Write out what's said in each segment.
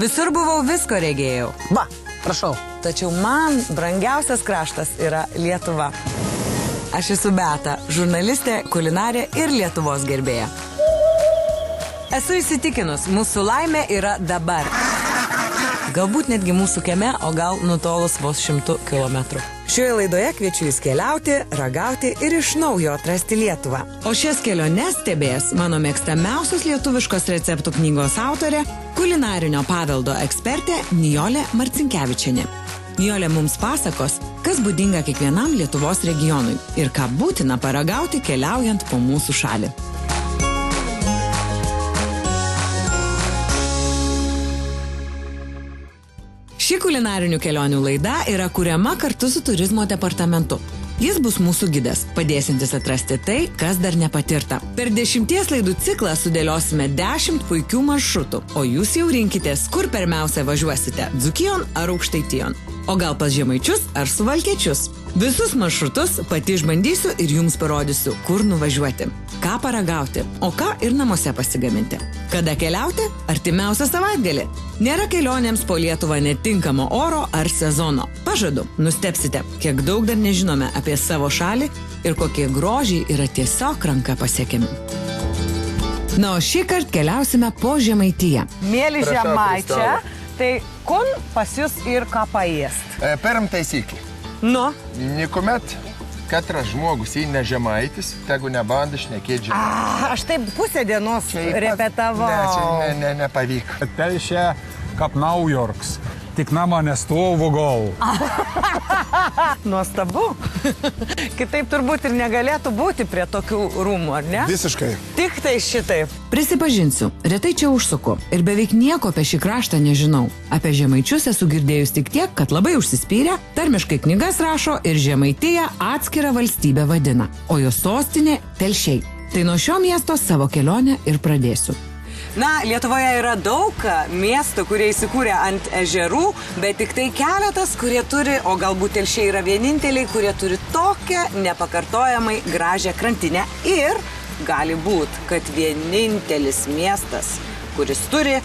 Visur buvau, visko regėjau. Va, prašau. Tačiau man brangiausias kraštas yra Lietuva. Aš esu Beata, žurnalistė, kulinarė ir Lietuvos gerbėja. Esu įsitikinus, mūsų laimė yra dabar. Galbūt netgi mūsų kieme, o gal nutolus vos 100 kilometrų. Šioje laidoje kviečiu jūs keliauti, ragauti ir iš naujo atrasti Lietuvą. O šias keliones stebės mano mėgstamiausios lietuviškos receptų knygos autorė, kulinarinio paveldo ekspertė Nijolė Marcinkevičienė. Nijolė mums pasakos, kas būdinga kiekvienam Lietuvos regionui ir ką būtina paragauti keliaujant po mūsų šalį. Ši kulinarinių kelionių laida yra kuriama kartu su turizmo departamentu. Jis bus mūsų gidas, padėsintis atrasti tai, kas dar nepatirta. Per 10 laidų ciklą sudėliosime 10 puikių maršrutų, o jūs jau rinkitės, kur pirmiausia važiuosite – Dzūkijon ar Aukštaitijon. O gal pas Žemaičius ar Suvalkiečius. Visus maršrutus pati išbandysiu ir jums parodysiu, kur nuvažiuoti, ką paragauti, o ką ir namuose pasigaminti. Kada keliauti? Artimiausią savaitgalį. Nėra kelionėms po Lietuvą netinkamo oro ar sezono. Pažadu, nustebsite, kiek daug dar nežinome apie savo šalį ir kokie grožiai yra tiesiog ranka pasiekiami. Na, o šį kartą keliausime po Žemaitiją. Mėly Žemaičia, tai kun pas jūs ir ką paėst? Perim taisyklį. Nu? Nikuomet katras žmogus, jei ne žemaitis, tegu nebanda šnekėti žemaitis. Aš taip pusę dienos repetavau. Ne, čia nepavyko. Telšia kaip Naujorks, tik nama nestovu gal. Nuostabu. Kitaip turbūt ir negalėtų būti prie tokių rūmų, ar ne? Visiškai. Tik tai šitaip. Prisipažinsiu, retai čia užsuku ir beveik nieko apie šį kraštą nežinau. Apie Žemaičius esu girdėjus tik tiek, kad labai užsispyrę, tarmiškai knygas rašo ir Žemaitiją atskirą valstybę vadina, o jos sostinė Telšiai. Tai nuo šio miesto savo kelionę ir pradėsiu. Na, Lietuvoje yra daug miestų, kurie įsikūrė ant ežerų, bet tik tai keletas, kurie turi, o galbūt Telšiai yra vieninteliai, kurie turi tokią nepakartojamai gražią krantinę. Ir gali būt, kad vienintelis miestas, kuris turi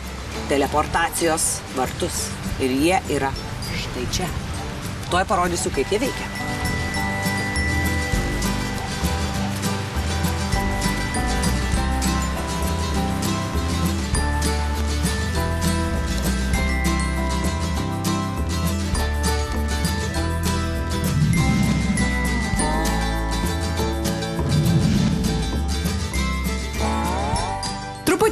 teleportacijos vartus. Ir jie yra štai čia. Tuoj parodysiu, kaip jie veikia.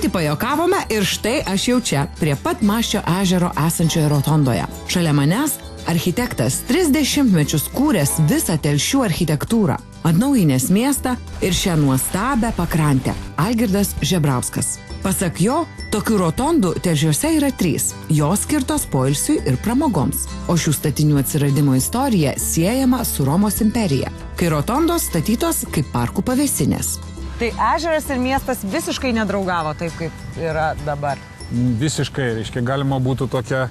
Pajokavome ir štai aš jau čia, prie pat Maščio ežero esančioje rotondoje. Šalia manęs architektas 30 mečius kūręs visą Telšių architektūrą, atnaujinęs miestą ir šią nuostabę pakrantę – Algirdas Žebrauskas. Pasak jo, tokių rotondų Telšiuose yra 3, jos skirtos poilsiui ir pramogoms, o šių statinių atsiradimo istorija siejama su Romos imperija, kai rotondos statytos kaip parkų pavėsinės. Tai ežeras ir miestas visiškai nedraugavo taip, kaip yra dabar. Visiškai, reiškia, galima būtų tokia,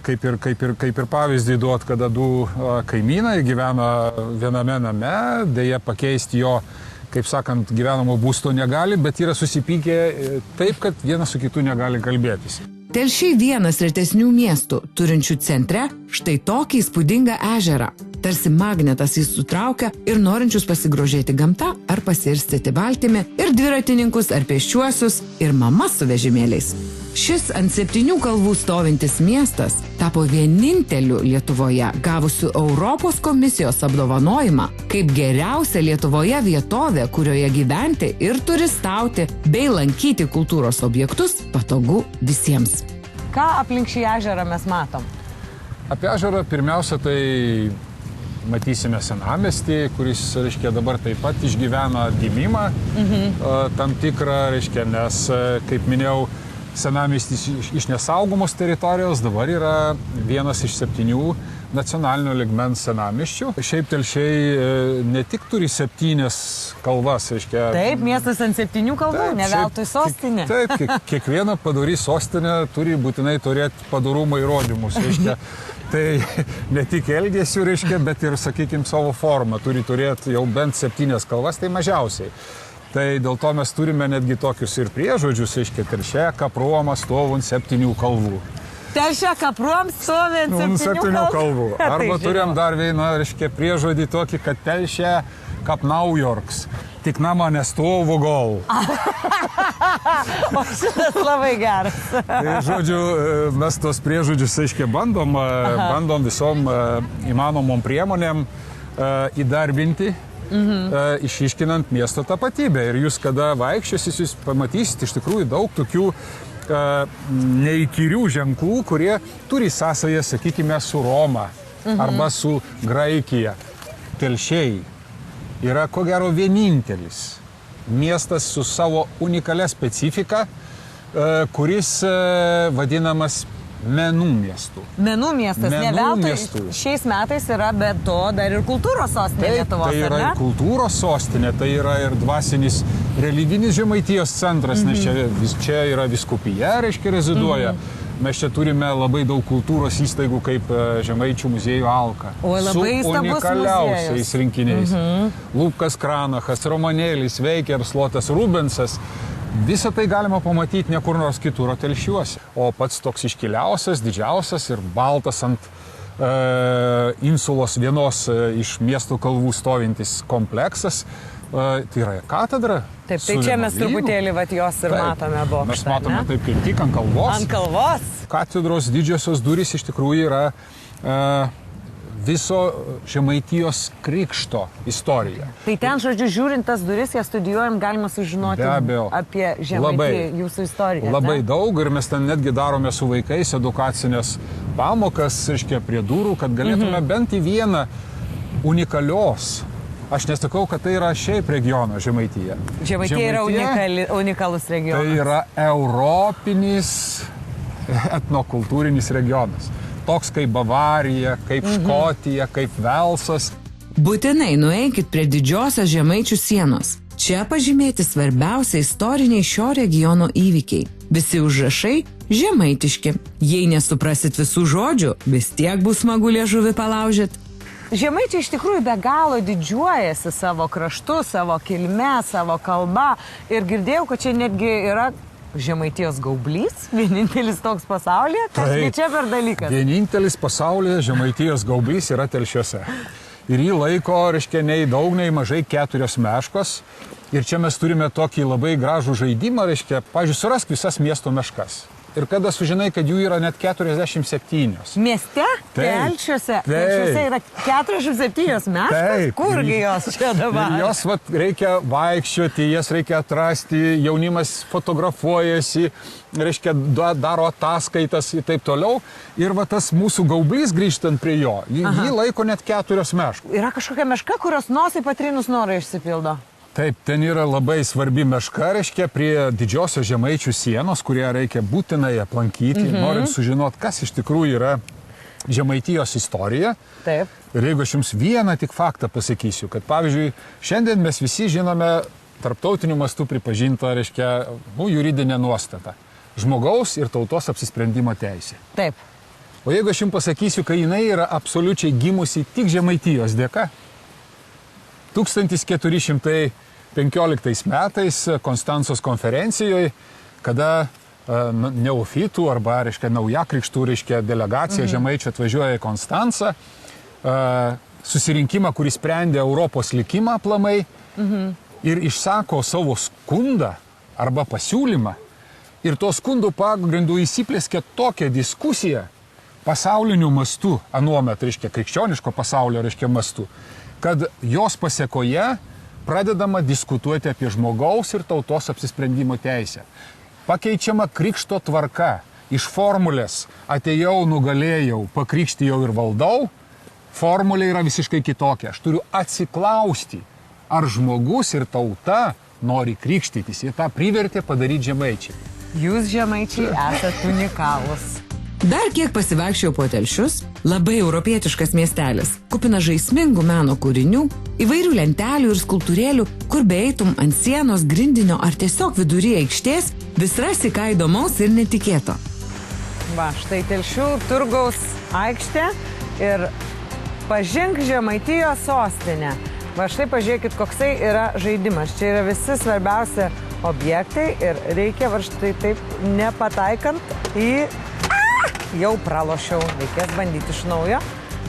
kaip ir pavyzdį duoti, kada du kaimynai gyvena viename name, dėja pakeisti jo, kaip sakant, gyvenamo būsto negali, bet yra susipykę taip, kad vienas su kitu negali kalbėtis. Telšiai vienas retesnių miestų, turinčių centre štai tokį įspūdingą ežerą. Tarsi magnetas jis sutraukia ir norinčius pasigrožėti gamta ar pasirstyti valtimi, ir dviratininkus ar pėsčiuosius, ir mamas su vežimėliais. Šis ant 7 kalvų stovintis miestas tapo vieninteliu Lietuvoje gavusiu Europos komisijos apdovanojimą kaip geriausia Lietuvoje vietovė, kurioje gyventi ir turistauti bei lankyti kultūros objektus patogu visiems. Ką aplink šį ežerą mes matom? Apie ežerą pirmiausia tai matysime senamiestį, kuris, reiškia, dabar taip pat išgyvena gimimą tam tikrą, reiškia, nes, kaip minėjau, senamiestis iš nesaugomos teritorijos dabar yra vienas iš 7 nacionalinio lygmens senamiesčių. Šiaip Telšiai ne tik turi 7 kalvas, reiškia... Taip, miestas ant 7 kalvų, ne veltui sostinė. Taip, kiekviena padori sostinė turi būtinai turėti padorumo įrodymus, reiškia. Tai ne tik elgesių, reiškia, bet ir, sakykime, savo formą turi turėti jau bent 7 kalvas, tai mažiausiai. Tai dėl to mes turime netgi tokius ir priežodžius, reiškia, Telšia, Kapruomas, stovu ant 7 kalvų. Telšia kapruom stovint 7 kalbų. Arba turim dar vieną, reiškia, priežodį tokį, kad Telšia kap Naujorks. Tik nama nestovo gol. O šitas labai geras. Tai, žodžiu, mes tos priežodžius, aiškiai, bandom visom įmanomom priemonėm įdarbinti, išiškinant miesto tapatybę. Ir jūs, kada vaikščiosis, jūs pamatysite iš tikrųjų daug tokių neįkyrių ženklų, kurie turi sąsają, sakykime, su Roma arba su Graikija. Telšiai yra, ko gero, vienintelis miestas su savo unikalia specifika, kuris vadinamas menų miestu. Menų miestas, ne veltui šiais metais yra, bet to dar ir kultūros sostinė Lietuvos, tai yra ir kultūros sostinė, tai yra ir dvasinis religinis Žemaitijos centras, nes čia yra vyskupija, reiškia, reziduoja. Mes čia turime labai daug kultūros įstaigų kaip Žemaičių muziejų Alka. Su unikaliausiais rinkiniais. Lūpkas Kranachas, Romanėlis, Veikers, Lotas Rubensas. Visą tai galima pamatyti ne kur nors kitur, o Telšiuose. O pats toks iškiliausias, didžiausias ir baltas ant insulos vienos iš miesto kalvų stovintis kompleksas. Tai yra katedra. Taip, tai čia mes truputėlį jos ir matome bokštą. Mes matome taip kaip tik ant kalvos. Ant kalvos. Katedros didžiosios durys iš tikrųjų yra viso Žemaitijos krikšto istorija. Tai ten, žodžiu, žiūrint tas duris, jas studijuojam, galima sužinoti apie Žemaitiją, jūsų istoriją. Labai daug ir mes ten netgi darome su vaikais edukacinės pamokas, reiškia, prie durų, kad galėtume bent į vieną unikalios. Aš nesakau, kad tai yra šiaip regiono Žemaitija. Žemaitija yra unikalus regionas. Tai yra europinis etnokultūrinis regionas. Toks kaip Bavarija, kaip Škotija, kaip Velsas. Būtinai nueikit prie didžiosios Žemaičių sienos. Čia pažymėti svarbiausia istoriniai šio regiono įvykiai. Visi užrašai žemaitiški. Jei nesuprasit visų žodžių, vis tiek bus smagu liežuvį palaužyti. Žemaičiai iš tikrųjų be galo didžiuojasi savo kraštu, savo kilme, savo kalba. Ir girdėjau, kad čia netgi yra Žemaitijos gaublys, vienintelis toks pasaulyje. Kasgi čia per dalykas? Vienintelis pasaulyje Žemaitijos gaublys yra Telšiuose. Ir jį laiko, reiškia, nei daug, nei mažai 4 meškos. Ir čia mes turime tokį labai gražų žaidimą, reiškia, pavyzdžiui, surask visas miesto meškas. Ir kada sužinai, kad jų yra net 47. Mieste? Telšiuose? Telšiuose yra 47 meškos? Kurgi jos čia dabar? Ir jos reikia vaikščioti, jas reikia atrasti, jaunimas fotografuojasi, reiškia, daro ataskaitas ir taip toliau. Ir tas mūsų gaublys, grįžtant prie jo, jį laiko net 4 meškos. Yra kažkokia meška, kurios nosai patrinus norai išsipildo? Taip, ten yra labai svarbi meška, reiškia, prie didžiosios Žemaičių sienos, kurią reikia būtinai aplankyti, norint sužinoti, kas iš tikrųjų yra Žemaitijos istorija. Taip. Ir jeigu aš jums vieną tik faktą pasakysiu, kad pavyzdžiui, šiandien mes visi žinome tarptautiniu mastu pripažintą, reiškia, juridinę nuostatą. Žmogaus ir tautos apsisprendimo teisė. Taip. O jeigu aš jums pasakysiu, kad jinai yra absoliučiai gimusi tik Žemaitijos dėka, 1415 metais Konstancos konferencijoje, kada neofitų arba, reiškia, naujakrikštų, reiškia, delegacija Žemaičių atvažiuoja į Konstancą, susirinkimą, kuris sprendė Europos likimą aplamai ir išsako savo skundą arba pasiūlymą. Ir to skundų pagrindų įsiplėskė tokią diskusiją pasauliniu mastu, anuomet, reiškia, krikščioniško pasaulio, reiškia, mastu, kad jos pasėkoje pradedama diskutuoti apie žmogaus ir tautos apsisprendimo teisę. Pakeičiama krikšto tvarka. Iš formulės atėjau, nugalėjau, pakrikštijau ir valdau, formulė yra visiškai kitokia. Aš turiu atsiklausti, ar žmogus ir tauta nori krikštytis. Ir tą privertė padaryti Žemaičiai. Jūs, Žemaičiai, esat unikalūs. Dar kiek pasivaikščiau po Telšius, labai europietiškas miestelis, kupina žaismingų meno kūrinių, įvairių lentelių ir skulptūrėlių, kur beeitum ant sienos, grindinio ar tiesiog vidury aikštės, vis rasi ką įdomaus ir netikėto. Va, štai Telšių turgaus aikštė ir pažink Žemaitijos sostinę. Va, štai pažiūrėkit, koksai yra žaidimas. Čia yra visi svarbiausi objektai ir reikia va štai taip nepataikant į jau pralošiau, reikės bandyti iš naujo.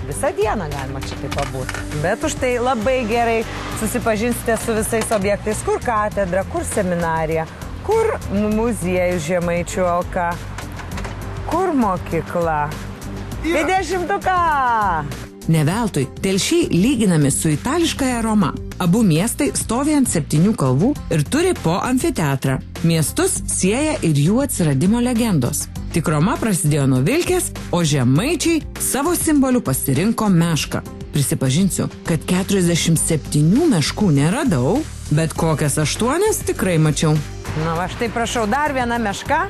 Visą dieną galima čia taip pabūti. Bet už tai labai gerai susipažinsite su visais objektais, kur katedra, kur seminarija, kur muziejus Žemaičių LK, kur mokykla. 20-tuką! Ne veltui, Telšiai lyginami su itališkaja Roma. Abu miestai stovi ant 7 kalvų ir turi po amfiteatrą. Miestus sieja ir jų atsiradimo legendos. Tik Roma prasidėjo nuo vilkės, o Žemaičiai savo simboliu pasirinko mešką. Prisipažinsiu, kad 47 meškų neradau, bet kokias 8 tikrai mačiau. Na, aš tai prašau, dar viena meška.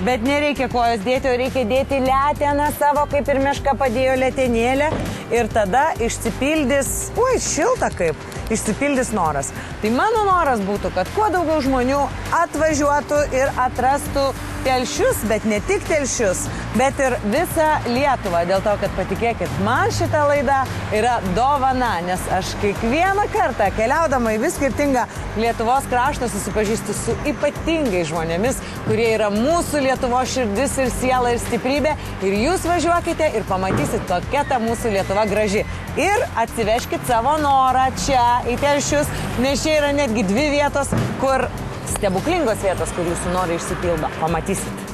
Bet nereikia kojos dėti, o reikia dėti leteną savo, kaip ir meška padėjo letenėlę. Ir tada išsipildys, šilta kaip, išsipildys noras. Tai mano noras būtų, kad kuo daugiau žmonių atvažiuotų ir atrastų Telšius, bet ne tik Telšius, bet ir visą Lietuvą. Dėl to, kad patikėkit, man šita laida yra dovana, nes aš kiekvieną kartą keliaudama į vis skirtingą Lietuvos kraštą susipažįstu su ypatingai žmonėmis, kurie yra mūsų Lietuvos širdis ir siela ir stiprybė. Ir jūs važiuokite ir pamatysit, kokia ta mūsų Lietuva graži. Ir atsiveškit savo norą čia į Telšius, nes čia yra netgi 2 vietos, kur stebuklingos vietos, kur jūsų norai išsipildo. Pamatysit.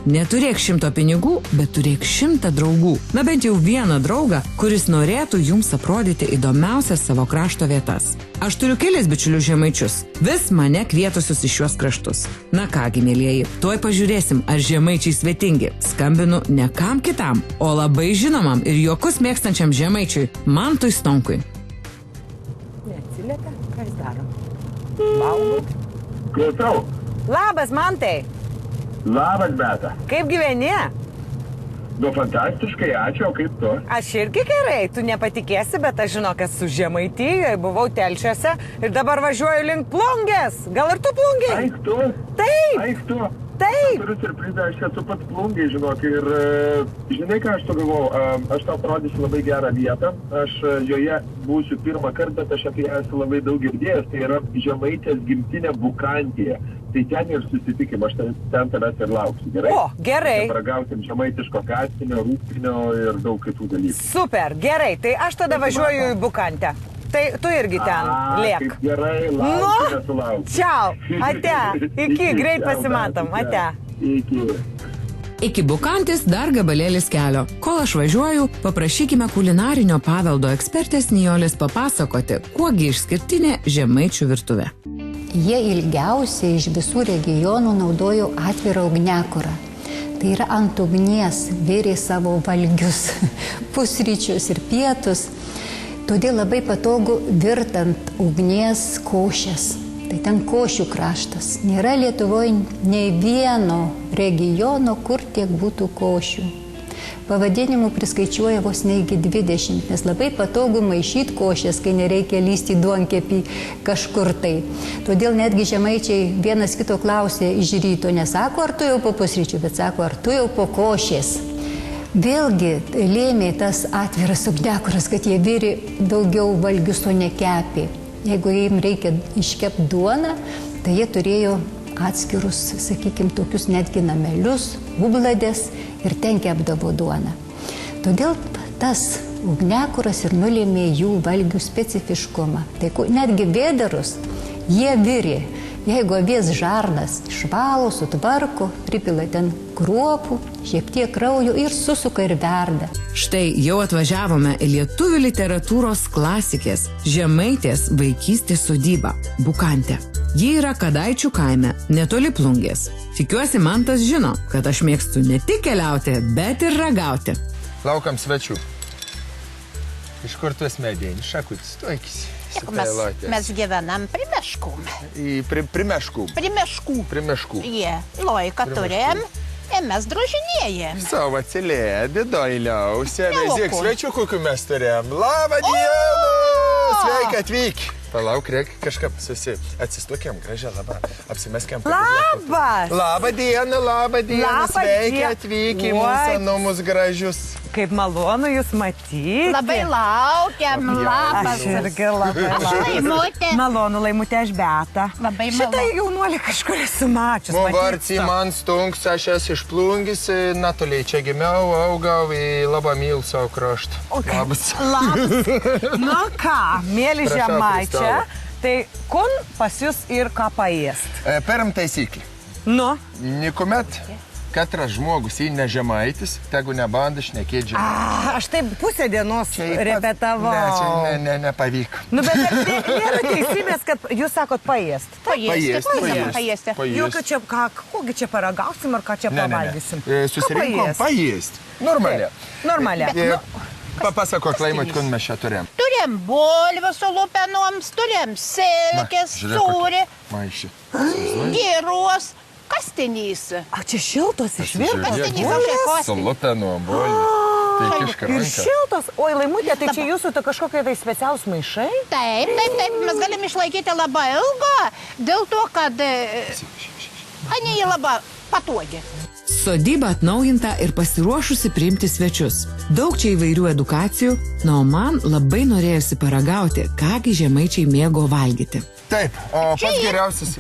Neturėk 100 pinigų, bet turėk 100 draugų. Na bent jau vieną draugą, kuris norėtų jums aprodyti įdomiausias savo krašto vietas. Aš turiu kelis bičiulius žemaičius, vis mane kvietusius į šiuos kraštus. Na kągi, mielieji, tuoj pažiūrėsim, ar žemaičiai svetingi. Skambinu ne kam kitam, o labai žinomam ir juokus mėgstančiam žemaičiui Mantui Stonkui. Neatsiliepia, ką jis daro? Valgo. Klausau. Labas, Mantai. Labas, Beta. Kaip gyveni? Nu, fantastiškai, ačiū, o kaip tu? Aš irgi gerai, tu nepatikėsi, bet aš žinau, kad su Žemaitijoje buvau Telšiuose ir dabar važiuoju link Plungės. Gal ir tu Plungiai? Aik tu? Taip. Aik tu? Taip. Turiu surprizą, aš esu pats Plungiai, žinok, ir žinai, ką aš pagalvojau, aš tau parodysiu labai gerą vietą, aš joje būsiu pirmą kartą, bet aš apie ją esu labai daug girdėjęs, tai yra Žemaitės gimtinė Bukantėje. Tai ten ir susitikim, aš ten tavęs ir lauksiu, gerai? O, gerai. Paragausim žemaitiško kastinio, rūpinio ir daug kitų dalykų. Super, gerai, tai aš tada važiuoju į Bukantę. Tai tu irgi ten liek. Kaip gerai, lauksiu, nesulauksiu. Čiau, ate, iki, greit pasimatom, ate. Iki. Iki Bukantės dar gabalėlis kelio. Kol aš važiuoju, paprašykime kulinarinio paveldo ekspertės Nijolės papasakoti, kuogi išskirtinė žemaičių virtuvė. Jie ilgiausiai iš visų regionų naudojo atvirą ugniakurą. Tai yra ant ugnies vėrė savo valgius, pusryčius ir pietus. Todėl labai patogu virtant ugnies košės. Tai ten košių kraštas. Nėra Lietuvoje nei vieno regiono, kur tiek būtų košių. Pavadinimų priskaičiuoja vos ne iki 20, nes labai patogu maišyti košės, kai nereikia lysti duonkepį kažkur tai. Todėl netgi žemaičiai vienas kito klausė iš ryto, nesako, ar tu jau po pusryčių, bet sako, ar tu jau po košės. Vėlgi lėmė tas atviras ugniakuras, kad jie virė daugiau valgius, o ne kepė. Jeigu jiems reikia iškepti duoną, tai jie turėjo atskirus, sakykime, tokius netgi namelius, ubladės ir ten kepdavo duoną. Todėl tas ugniakuras ir nulėmė jų valgių specifiškumą. Tai netgi vėdarus jie virė. Jeigu avies žarnas išvalo, sutvarko, pripila ten kruopų, šiek tiek kraujo ir susuka ir verda. Štai jau atvažiavome į lietuvių literatūros klasikės Žemaitės vaikystės sodybą Bukantė. Ji yra Kadaičių kaime, netoli Plungės. Tikiuosi, Mantas žino, kad aš mėgstu ne tik keliauti, bet ir ragauti. Laukam svečių. Iš kur tu esi medienis? Šakutis, tu eikis. Mes gyvenam prie meškų. Prie meškų? Prie meškų. Prie meškų. Jie, loiką turėjom ir mes drožinėjom. Savo atsilėdi, doiliausia. Zik, svečių kokių mes turėjom. Labą dieną! Sveika atvyk. Palauk, reik kažkaip atsistukiam, gražią, labą, apsimeskėm. Labas! Labą dieną, Labą sveika dieną. atvyk į mūsų namus gražius. kaip malonu jūs matyti. Labai laukiam, labas. Aš irgi labai Laimutė. malonu, Laimutė, aš Beata. Labai Šitą malonu. jaunuolį kažkur esu mačius. Varci man stunks, aš esu iš Plungės, natoliai čia gimiau, augau į labai mylų savo kraštą. Labas. Labas. Nu ką, mėly Prašau, žemaičia, Kristova. tai kun pas jūs ir ką paėst? Pirm taisyklį. Nu, Nikuomet katras žmogus, jei ne žemaitis, tegu nebanda šnekėti žemaitis. aš taip pusę dienos repetavau. Ne, čia nepavyko. Nu, bet nėra teisybės, kad jūs sakot paėst. Paėsti. Jokio čia, kogi čia paragausim ar ką čia pavalgysim? Susirinkom paėst. Normaliai. Normaliai. Papasakok, Laimut, kun mes čia turėjom. Turim bulvių su lupenoms, turim silkės, sūrį, Maišį. gyros, kastinys. A, čia šiltos išvirtas? Su lupenu, bolį. Tai kiška Ir ranką. šiltos. Oi, Laimutė, tai čia jūsų kažkokie tai specialūs maišai? Taip, mes galim išlaikyti labai ilgo, dėl to, kad jie labai patogi. Sodyba atnaujinta ir pasiruošusi priimti svečius. Daug čia įvairių edukacijų, na, o man labai norėjusi paragauti, kągi žemaičiai mėgo valgyti. Taip, o pats geriausias...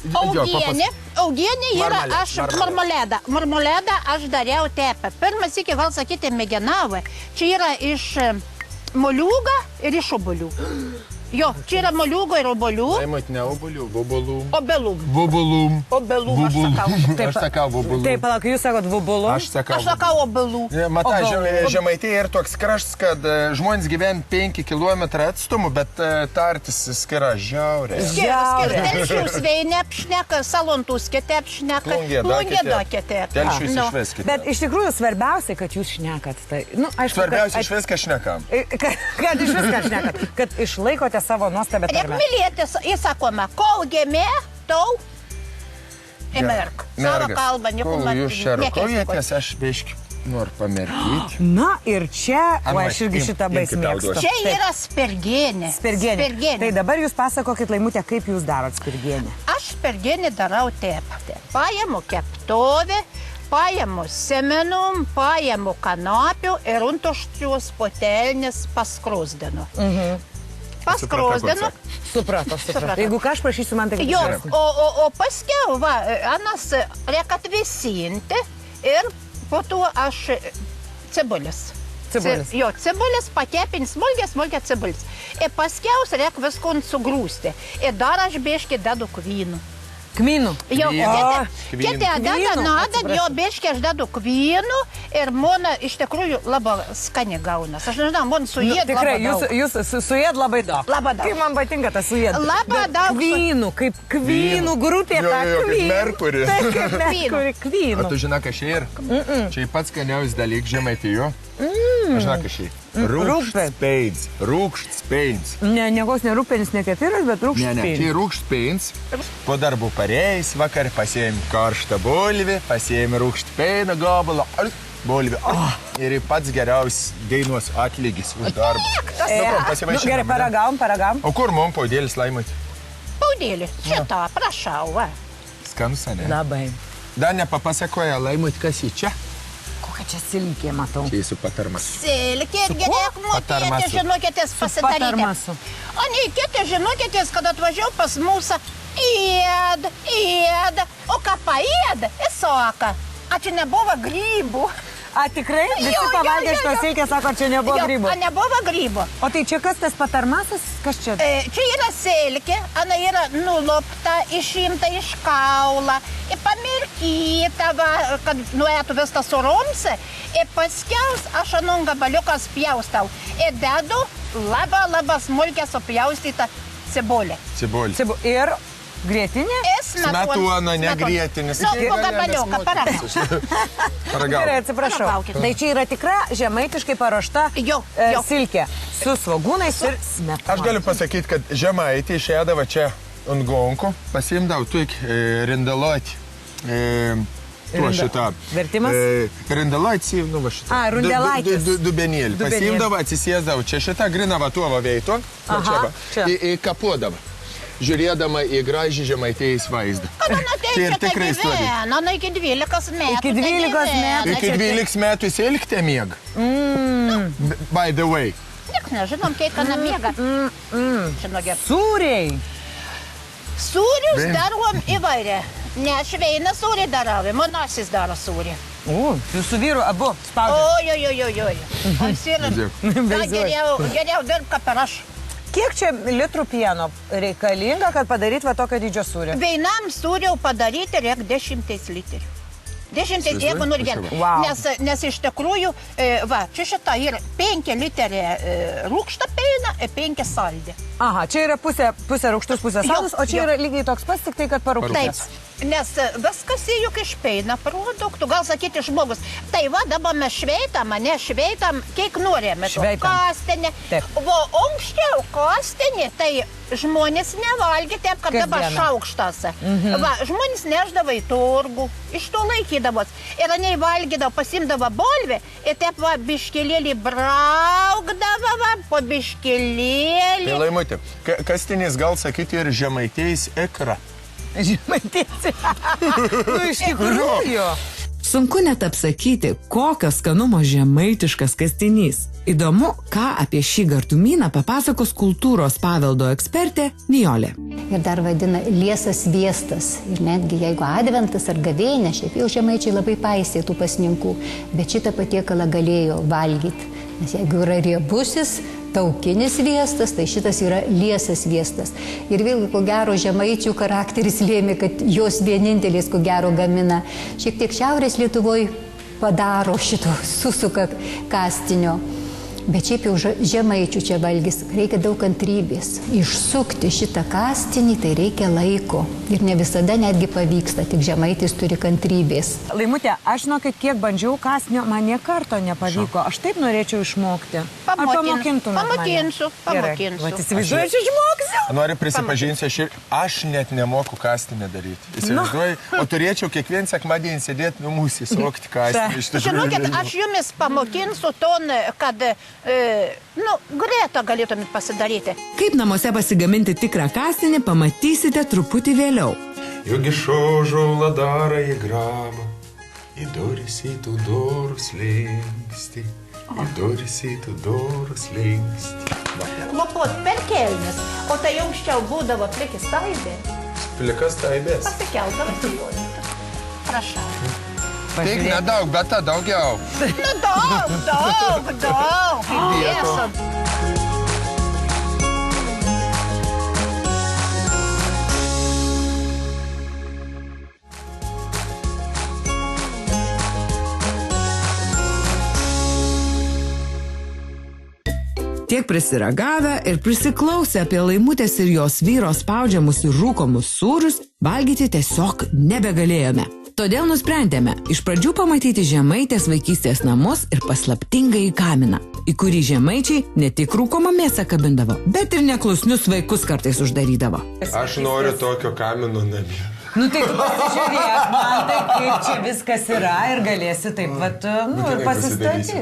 Augienė yra aš marmoledą. Marmoledą aš dariau tepę. Pirmas iki, gal sakyti, mėginavę. Čia yra iš moliūgo ir iš obuolių. Jo, čia yra moliūgo ir obuolių. Laimut, ne obuolių, vobulų. Obelų. Vobulų. Obelų, aš sakau. Aš sakau vobulų. Taip, palauk, jūs sakot vobulų? Aš sakau. Aš sakau obelų. Matai, Žemaitė yra toks kraštas, kad žmonės gyvena 5 km atstumu, bet tartis skiria žiauriai. Telšius veinė apšneka, salontus kiti apšneka. Plungė da kiti. Telšius išvis kiti. Bet iš tikrųjų svarbiausia, kad jūs šnekat. Tai, nu, aišku, svarbiausia iš viską šnekam. Kad iš viską šnekat. Kad išlaikote savo nuostabę tarmę. Reik mylėtis, įsakome, kol gėmė, tau emerk. Savo kalbą, nieko man nekėsakos. Kol jūs čia rukojatės, aš biški noriu pamerkyti. Na ir čia, o aš irgi šitą baisį mėgstu. Čia yra spirgienė. Spirgienė. Tai dabar jūs pasakokit, Laimutė, kaip jūs darot spirgienį. Aš spirgienį darau tepą. Paimu keptovę, paimu semenum, paimu kanapių ir untuščius potelnis paskrusdinu. Paskrusdinu. Supratau. Jeigu ką aš prašysiu, man tai jo, o paskiau, va, anas reikia atvisinti ir po to aš cibulis. Jo, cibulis pakepins, smulkė cibulis. Ir paskiaus reikia viskon sugrūsti. Ir dar aš biški dedu kvynų. Kmynų? Jo, kiti deda nadą, jo biški aš dedu kvynų ir mona iš tikrųjų labai skani gaunas. Aš nežinau, mona sujėd labai daug. Tikrai, jūs sujėd labai daug. Labai daug. Kaip man patinka tas sujėd. Labai daug. Kvynų, kaip kvynų grupė. Kaip Merkurį. Taip, kaip Merkurį, kvynų. O tu žinai, ką šia ir? Čia pats skaniausias dalykas Žemaitijoje. Aš žinau, ką šia. Rūkštspėns. Ne, koks ne rūpenis, ne kepiras, bet rūkštspėns. Ne, čia rūkštspėns. Po darbų pareis, vakar pasiėmė karštą bulvį, pasiėmė rūkštspėną gabalą. Bulvį. Ir pats geriausias dainos atlygis už darbą. Gerai, paragavom. O kur mums paudėlis, Laimut? Paudėlis, šitą, prašau, va. Skanus, ne? Labai. Dar nepapasakoja, Laimut, kas į čia? Kokia čia silkė, matau. Čia jūsų patarmas. Silkė ir gerėk mokėti, žinokitės, pasidaryti. O nei kiti, žinokitės, kad atvažiau pas mūsų, ėd, o ką paėd, įsoka. A čia nebuvo grybų. A, tikrai? Visi pavalgė šito silkė, sako, čia nebuvo grybų. A, nebuvo grybų. O tai čia kas tas patarmasis? Kas čia? Čia yra silkė, ana yra nulupta, išimta iš kaulą, pamirkyta, kad nuėtų viskas surumsi, ir paskiaus aš anun gabaliukas pjaustau. Ir dedu labai smulkę supjaustytą cibulę. Ir grietinė? Smetuona, ne grietinis. Nu, po gabaliuką, paragauk. Gerai, atsiprašau. Tai čia yra tikra žemaitiškai paruošta silkė su svogūnais ir smetona. Aš galiu pasakyti, kad Žemaitė išėdavo čia ant gonkų, pasiimdavo tuik rindaluoti. Tuo šitą. Vertimas? Rindaluoti, nu va šitą. A, rundelaitis. Dubenėlį. Pasiimdavo, atsisėsdavo čia šitą grinavą tuovą veito. Kapuodavo. Žiūrėdama į gražį Žemaitėjais vaizdą. Kada nateičia tai gyvena, iki 12 metų. Iki 12 metų. Iki 12 metų silktė miega. By the way. Nieks nežinom, kiek ana miega. Žino, gerai. Sūriai. Sūrius darom įvairią. Ne, šveina sūrį daravė, manasis daro sūrį. Jūs su vyru abu spaudžiate. Oi. Geriau dirbka per aš. Kiek čia litrų pieno reikalinga, kad padaryt va tokio dydžio sūrį? Vienam sūriau padaryti reikia 10 litrų. 10 jeigu nori gerai. Wow. Nes iš tikrųjų, čia šita yra 5 litrė rūgštą peiną ir 5 saldė. Aha, čia yra pusė rūgštus, pusė saldus, o čia yra lygiai toks pats, tik tai, kad parūgštės. Taip, nes viskas juk iš peina produktų. Gal sakyti žmogus, tai va, dabar mes šveitam, kiek norėjome. Kastinė. O anksčiau kastinė, tai žmonės nevalgė taip, kad dabar šaukštase. Va, žmonės neždavo į turgų, iš to laikydavos. Ir anei valgydavo, pasimdavo bolvį, ir taip va, biškelėlį braukdavo, va, po biškelėlį. Tai Laimutė, kastinės gal sakyti ir žemaitėjais ikra. Žemaitės. Iš tikrųjų. Sunku net apsakyti, kokio skanumo žemaitiškas kastinys. Įdomu, ką apie šį gardumyną papasakos kultūros paveldo ekspertė Nijolė. Ir dar vadina liesas sviestas. Ir netgi jeigu adventas ar gavėnė, šiaip jau žemaičiai labai paisė tų pasninkų, bet šitą patiekalą galėjo valgyti. Nes jeigu yra riebusis, taukinis sviestas, tai šitas yra liesas sviestas. Ir vėlgi, ko gero, žemaičių charakteris lėmė, kad jos vienintelės, ko gero, gamina. Šiek tiek šiaurės Lietuvoje padaro šito susuka kastinio. Bet šiaip jau žemaičių čia valgys, reikia daug kantrybės. Išsukti šitą kastinį, tai reikia laiko. Ir ne visada netgi pavyksta, tik žemaitis turi kantrybės. Laimutė, aš žinau, kad kiek bandžiau kastinio, man nie karto nepavyko. Aš taip norėčiau išmokti. Ar pamokintumėt mane? Pamokinsiu. Vat įsivaizduoju, aš išmoksiu. Noriu prisipažinti, aš net nemoku kastinį daryti. Įsivaizduoju, o turėčiau kiekvien sekmadienį sėdėti namuose, suvokti kastinį. Žinokit, aš jumis pamokinsiu ton, kad greta galėtumėt pasidaryti. Kaip namuose pasigaminti tikrą kastinį, pamatysite truputį vėliau. Juk išožau ladarą į grabą, į duris į tų durų slėngsti, į duris į tų durų slėngsti. Lopot per kelnes, o tai aukščiau būdavo plikis taibė. Plikas taibės. Pasikeltavas į juos. Prašau. Tik nedaug, bet ta daugiau. Daug. Tiesa. Tiek prisiragavę ir prisiklausę apie Laimutės ir jos vyro spaudžiamus ir rūkomus sūrius, valgyti tiesiog nebegalėjome. Todėl nusprendėme iš pradžių pamatyti žemaitės vaikystės namus ir paslaptingąjį kaminą, į kurį žemaičiai ne tik rūkomą mėsą kabindavo, bet ir neklusnius vaikus kartais uždarydavo. Aš noriu tokio kamino namie. Nu tai tu pasižiūrėk, man tai kaip čia viskas yra ir galėsi taip vat, ir pasistatyti.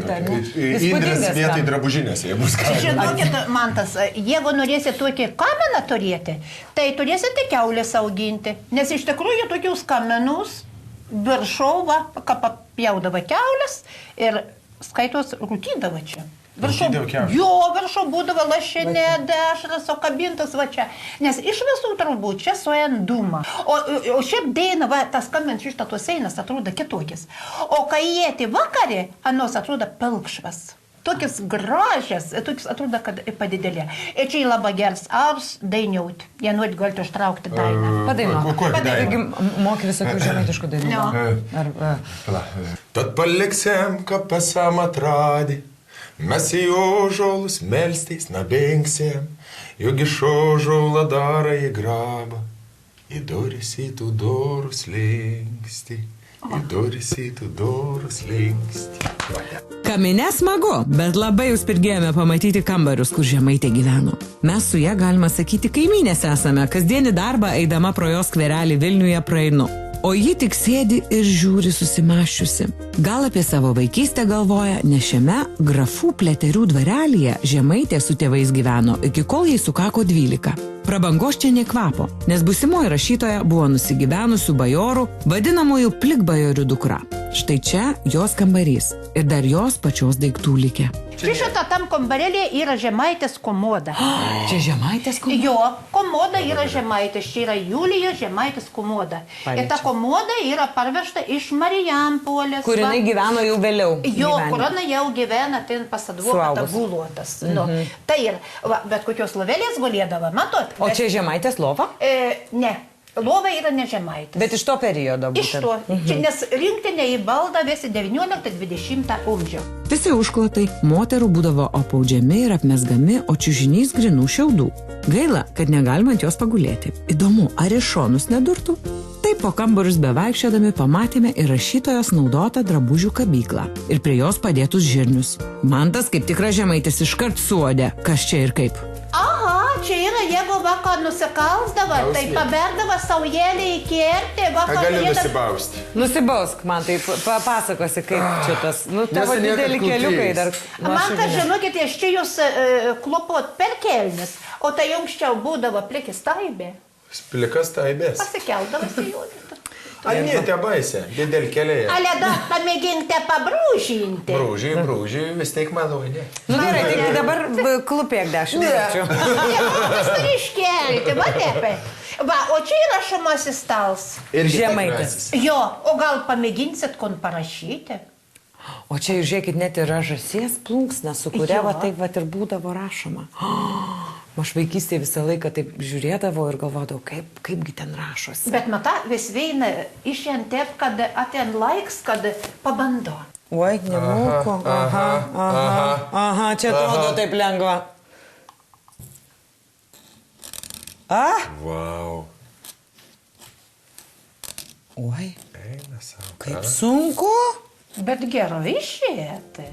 Indrės vietai drabužinės, jie bus kaminas. Žinokit, Mantas, jeigu norėsi tokį kaminą turėti, tai turėsite kiaulės auginti, nes iš tikrųjų tokius kaminus viršau, papjaudavo kiaulės ir skaitos rūkydavo čia. Viršau būdavo lašinė, dešras, o kabintas va čia. Nes iš visų trubų čia suojant dūmą. O šiaip deina, va, tas kamins iš tos einas atrodo kitokis. O kai jėti vakarį, anos atrodo pilkšvas. Tokis gražias, tokis atrodo, kad padidelė. Ir čia labai geras ars dainiauti. Jie nuot galite ištraukti dainą. Padainų. Moki visokių žemaitiškų dainų. Tad paliksim, ką pasam atradė. Mes į ožolus melsteis nabėngsėm, juk iš ožolą darą į grabą, į duris į tų durų slėngsti, į duris į tų durų slėngsti. Kamine smagu, bet labai jau spirgėjome pamatyti kambarius, kur žemaitė gyveno. Mes su ją, galima sakyti, kaimynės esame, kasdienį darbą eidama pro jos skverelį Vilniuje praeinu. O ji tik sėdi ir žiūri susimaščiusi. Gal apie savo vaikystę galvoja, nes šiame grafų Pliaterių dvarelyje žemaitė su tėvais gyveno, iki kol jai sukako 12. Prabangos čia nekvapo, nes būsimoji rašytoja buvo nusigyvenusių bajorų, vadinamųjų plikbajorių dukra. Štai čia jos kambarys ir dar jos pačios daiktų likę. Čia šitą tam kambarėlė yra Žemaitės komoda. Čia Žemaitės komoda? Jo, komoda yra Žemaitės, čia yra Julijos Žemaitės komoda. Ir ta komoda yra parvežta iš Marijampolės. Kur jinai gyveno jau vėliau. Jo, kur jinai jau gyvena, ten pasadvuota guluotas. Tai ir, bet kokios lovelės gulėdavo, matot? O čia Žemaitės lova? Ne. Lova yra ne Žemaitės. Bet iš to periodo būtent. Iš to. Nes rinktinė į baldą vėsi 19-20 amžių. Visi užklotai moterų būdavo apaudžiami ir apmesgami, o čiužinys grinų šiaudų. Gaila, kad negalima ant jos pagulėti. Įdomu, ar iš šonus nedurtų? Taip po kambarius bevaikščiodami pamatėme ir rašytojos naudotą drabužių kabyklą. Ir prie jos padėtus žirnius. Mantas, kaip tikras Žemaitis, iškart suodė, kas čia ir kaip. Aha, čia yra, jeigu vakar nusikalsdavo, tai paberdavo saujelį į kertį, vakar... Galiu nusibausti. Nusibausk, man tai papasakosi, kaip čia tas, tavo didelį keliukai dar... Man, kad žinokit, iš čia jūs klopot per kelnis, o tai anksčiau būdavo plikis taibė. Plikas taibės. Pasikeldavas į juodį. Ne, te baisė, didel keliai. Ale dar pamėginkite pabrūžinti. Brūžiai, vis tiek malonė. Gerai, tai dabar klupėk 10 minučių. Vis turi iškelti, va tepai. Va, o čia yra šomasis stals. Ir Žemaitis. Jo, o gal pamėginsit kon parašyti? O čia, žiūrėkit, net yra žąsies plunksna, su kuria va taip va ir būdavo rašoma. Aš vaikystėje visą laiką taip žiūrėdavau ir galvodavau, kaipgi ten rašosi. Bet mata, vis veina išėn taip, kad aten laiks, kad pabando. Oi, nemūko. Aha, čia atrodo taip lengva. Vau. Oi, Eina savo. kaip sunku. Bet gerai išėti.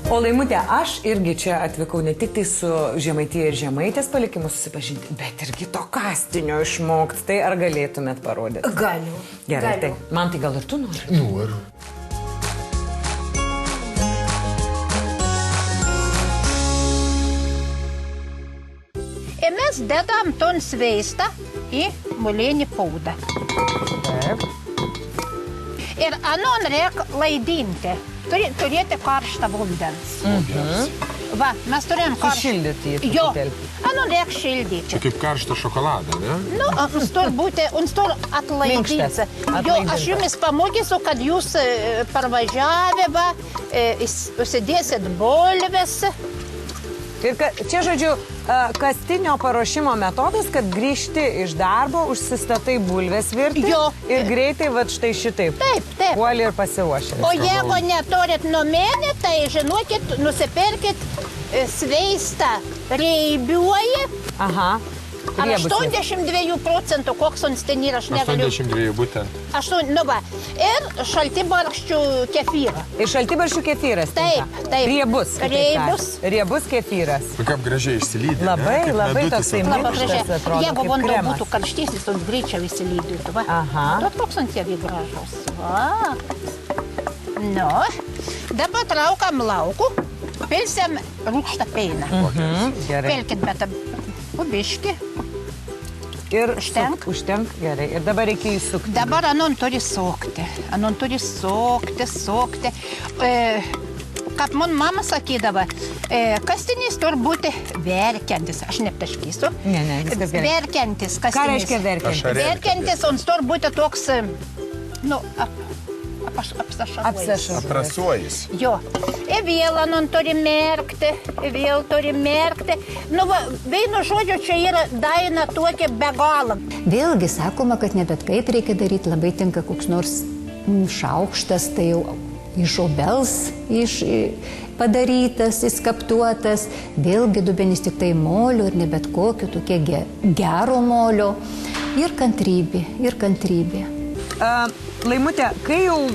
O Laimutė, aš irgi čia atvykau ne tik tai su Žemaitija ir Žemaitės palikimu susipažinti, bet irgi to kastinio išmokti. Tai ar galėtumėt parodyti? Galiu. Gerai, tai man tai gal ir tu nori? Noriu. Ir mes dedam ton sveistą į molinį paudą. Taip. Ir anon reik laidinti. Turėti karštą vandens. Va, mes turėjom karštą. Sušildyti jį Jo, truputėlį. anon reik šildyti. Čia kaip karštą šokoladą, ne? Nu, uns tur būti, uns tur atlaidinti. Minkštas, Jo, atlaidintas. aš jumis pamokysiu, kad jūs parvažiavę, va, užsidėsit bulves. Ir čia, žodžiu, kastinio paruošimo metodas, kad grįžti iš darbo, užsistatai bulves virti Jo. ir greitai, va, štai šitaip. Taip, taip. Puoli ir pasiruošė. O jeigu neturit numenį, tai žinokit, nusipirkit sveistą reibiuoji. Aha. Ar Riebusi. 82%, koks ons ten yra, aš negaliu. 82 būtent. Nu va, ir šaltibarkščių kefyrą. Ir šaltibarščių kefyras. Taip, tinka. taip. Riebus. kitaip Riebus. tariant. Riebus kefyras. Kaip gražiai išsilydė. Labai toksai Labai minkštas gražiai. atrodo. Jeigu kaip vanduo kremas. būtų karštesnis, tai greičiau įsilydytų. Va. Aha. Matot, koks ant jie gražus. Va. Nu, dabar traukam laukų, pilsiam rūkštą peiną. Gerai. Pelkit, bet ubiški. Ir Užtenk? Užtenk, gerai. Ir dabar reikia įsukti. Dabar anon turi sokti. Anon turi sokti. Kaip man mama sakydavo, kastinys turi būti verkiantis. Aš neptaškysiu. Ne, viskas gerai. Verkiantis kastinys. Ką reiškia verkiantis? Verkiantis, on turi būti toks, nu, apsašavuojas. Aprasuojis. Jo. Ir vėl anon turi merkti, vėl turi merkti. Nu, va, vienu žodžiu, čia yra daina tokia be galo. Vėlgi sakoma, kad ne bet kaip reikia daryti, labai tinka koks nors šaukštas, tai jau iš obels padarytas, įskaptuotas. Vėlgi dubenis tik tai molio ir ne bet kokio, tokie gero molio. Ir kantrybė, ir kantrybė. Laimutė, kai jau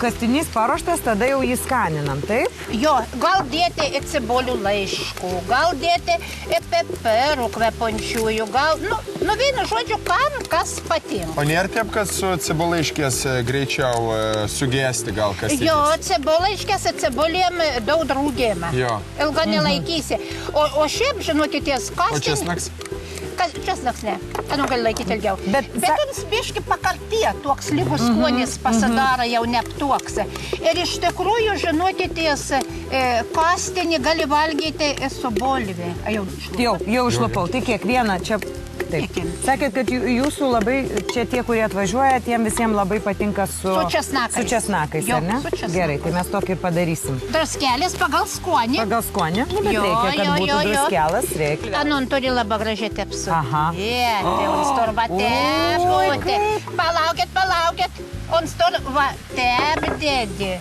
kastinys paruoštas, tada jau jį skaninam, taip? Jo, gal dėti į cibolių laiškų, gal dėti į peperų kvepančiųjų, gal, vienu žodžiu, kam kas patinka. O nėra taip, kad su cibulaiškės greičiau sugesti gal kastinys? Jo, cibulaiškės į cibolėm daug draugėme. Jo. Ilga nelaikysi. O šiaip, žinokitės, kastinys... O česnaks? Česnaks ne, gali laikyti ilgiau. Bet jums biški pakartie, toks lygus skonis pasidaro jau neaptuoksi. Ir iš tikrųjų, žinokitės, kastinį gali valgyti su bolvė. Jau išlupau. Tai kiekvieną čia... Taip. Sakėt, kad jūsų labai, čia tie, kurie atvažiuoja, tiem visiems labai patinka su česnakais. Su česnakais, ar ne? Su česnakais. Gerai, tai mes tokį ir padarysim. Druskelis pagal skonį. Pagal skonį? Bet reikia, kad būtų druskelas, reikia. Anon turi labai gražiai tepsu. Aha. On storba tepti. Palaukit. On storba tepdėdi.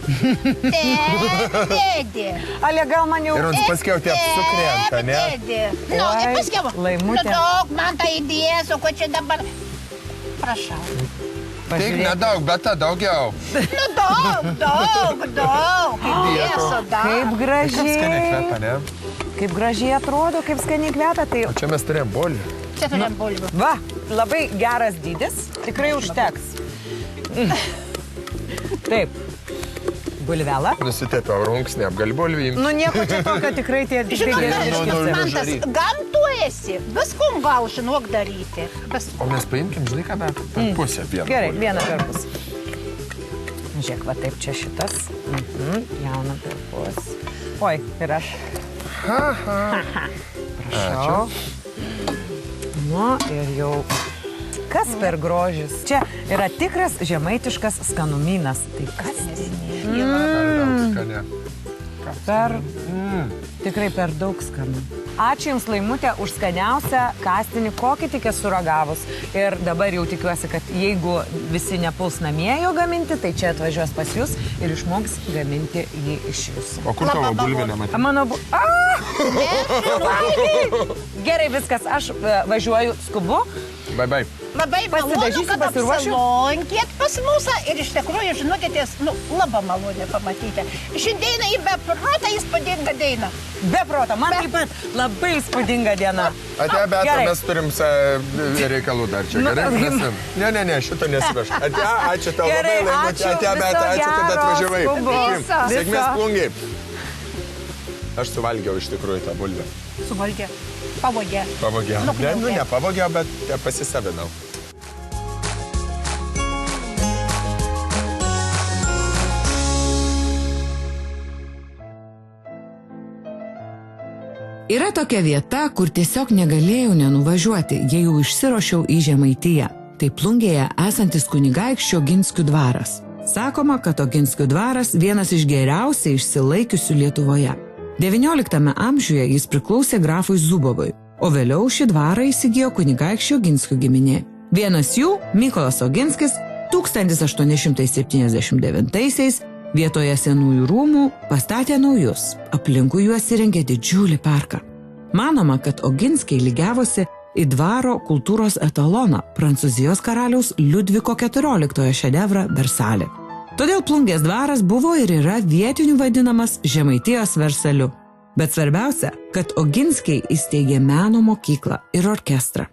Tėdė. Ale, gal man jau... Ir ons paskiau tie apsukrenta, ne? Tėdė. Paskiau. Laimutė. Daug, man tai įdėsiu, ko čia dabar... Prašau. Tik nedaug, bet ta daugiau. Daug. Įdėsiu daug. Kaip gražiai. Kaip skaniai kvepia, ne? Kaip gražiai atrodo, kaip skaniai kvepia, tai... O čia mes turėjom bolį. Čia turėjom bulvių. Va, labai geras dydis, tikrai užteks. Taip. Bulvelą. Nusitepiau runksnį, apgali bulvį. Nieko čia tokio tikrai tie Mantas, gam tu esi. Viskum gal, žinok, daryti. O mes paimkim, žinai ką, bet per pusę vieną. Gerai, vieną per pusę. Žiūrėk, va taip čia šitas. Jauna per pusę. Oi, ir aš. Prašau. Ir jau... Kas per grožis? Čia yra tikras žemaitiškas skanumynas. Tai kas? Tikrai per daug skanu. Ačiū Jums, Laimutė, už skaniausią kastinį, kokį tik esu ragavus. Ir dabar jau tikiuosi, kad jeigu visi nepuls namie jo gaminti, tai čia atvažiuos pas Jūs ir išmoks gaminti jį iš Jūsų. O kur tavo bulvė nematė? Mano Gerai, viskas, aš važiuoju, skubu. Bye. Labai malonu, kad apsilankėt pas mūsų ir iš tikrųjų, žinokitės, labai malonu pamatyti. Šiandieną į beprotą įspūdingą dainą. Beprotą, man taip pat labai įspūdinga diena. Ate, bet mes turim reikalų dar čia, gerai? Ne, šito nesiveš. Ate, ačiū tau labai, Laimutė. Ate, bet ačiū, kad atvažiavai. Sėkmės plungiai. Aš suvalgiau iš tikrųjų tą bulvę. Suvalgė. Pavogė. Ne pavogė, bet pasisavinau. Yra tokia vieta, kur tiesiog negalėjau nenuvažiuoti, jei jau išsiruošiau į Žemaitiją. Tai Plungėje esantis kunigaikščio Oginskių dvaras. Sakoma, kad Oginskių dvaras vienas iš geriausiai išsilaikiusių Lietuvoje. XIX amžiuje jis priklausė grafui Zubovui, o vėliau šį dvarą įsigijo kunigaikščio Oginskių giminė. Vienas jų, Mykolas Oginskis, 1879-aisiais vietoje senųjų rūmų pastatė naujus, aplinkui juos įrengė didžiulį parką. Manoma, kad Oginskiai lygiavosi į dvaro kultūros etaloną Prancūzijos karaliaus Liudviko XIV šedevrą Versalį. Todėl Plungės dvaras buvo ir yra vietinių vadinamas Žemaitijos Versaliu. Bet svarbiausia, kad Oginskiai įsteigė meno mokyklą ir orkestrą.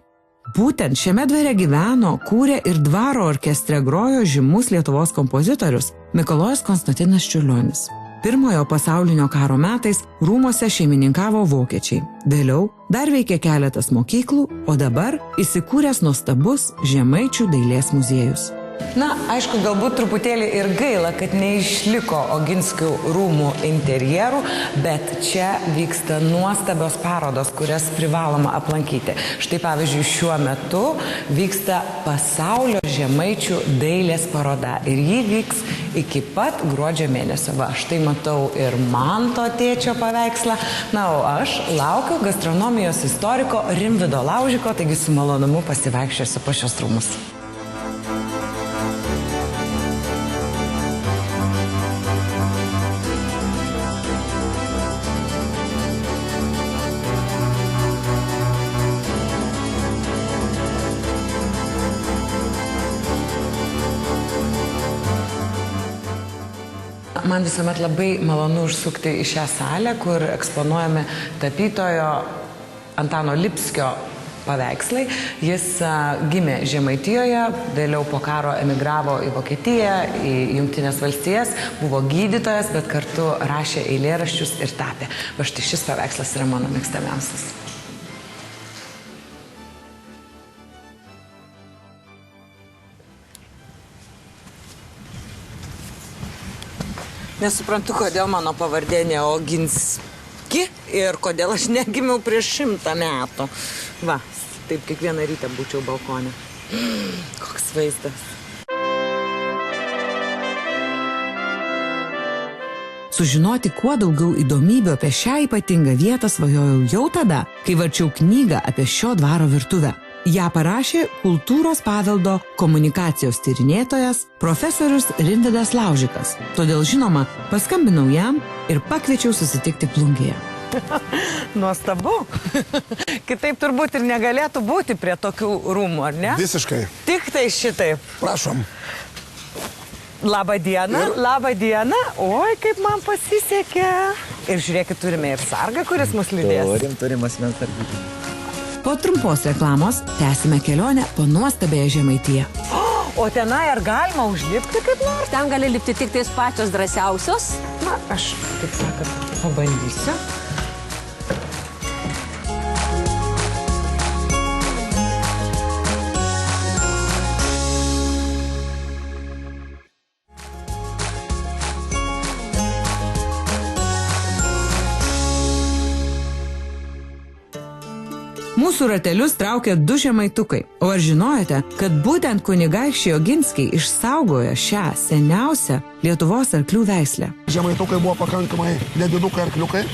Būtent šiame dvare gyveno, kūrė ir dvaro orkestre grojo žymus Lietuvos kompozitorius Mikalojus Konstantinas Čiurlionis. Pirmojo pasaulinio karo metais rūmuose šeimininkavo vokiečiai. Vėliau dar veikė keletas mokyklų, o dabar įsikūręs nuostabus Žemaičių dailės muziejus. Na, aišku, galbūt truputėlį ir gaila, kad neišliko Oginskių rūmų interjerų, bet čia vyksta nuostabios parodos, kurias privaloma aplankyti. Štai pavyzdžiui, šiuo metu vyksta pasaulio žemaičių dailės paroda ir ji vyks iki pat gruodžio mėnesio. Va, štai matau ir Manto tėčio paveikslą. Na, o aš laukiu gastronomijos istoriko Rimvydo Laužiko, taigi su malonumu pasivaikščiosiu po šios rūmus. man visuomet labai malonu užsukti į šią salę, kur eksponuojami tapytojo Antano Lipskio paveikslai. Jis gimė Žemaitijoje, vėliau po karo emigravo į Vokietiją, į Jungtines valstijas, buvo gydytojas, bet kartu rašė eilėraščius ir tapė. Va štai šis paveikslas yra mano mėgstamiausias. Nesuprantu, kodėl mano pavardė ne Oginski ir kodėl aš negimiau prieš 100 metų. Va, taip kiekvieną rytą būčiau balkone. Koks vaizdas. Sužinoti kuo daugiau įdomybių apie šią ypatingą vietą svajojau jau tada, kai varčiau knygą apie šio dvaro virtuvę. Ja parašė kultūros paveldo komunikacijos tyrinėtojas profesorius Rimvydas Laužikas. Todėl, žinoma, paskambinau jam ir pakviečiau susitikti Plungėje. Nuostabu. Kitaip turbūt ir negalėtų būti prie tokių rūmų, ar ne? Visiškai. Tik tai šitaip. Prašom. Labą dieną, labą dieną. Oi, kaip man pasisekė. Ir žiūrėkit, turime ir sargą, kuris mus lydės. Turim asmens sargą. Po trumpos reklamos tęsime kelionę po nuostabėje Žemaitiją. O tenai ar galima užlipti kaip nors? Ten gali lipti tik tais pačios drąsiausios. Na, aš, taip sakant, pabandysiu. Mūsų ratelius traukia 2 žemaitukai. O ar žinojote, kad būtent kunigaikščiai Oginskiai išsaugojo šią seniausią Lietuvos arklių veislę? Žemaitukai buvo pakankamai nedidukai arkliukai.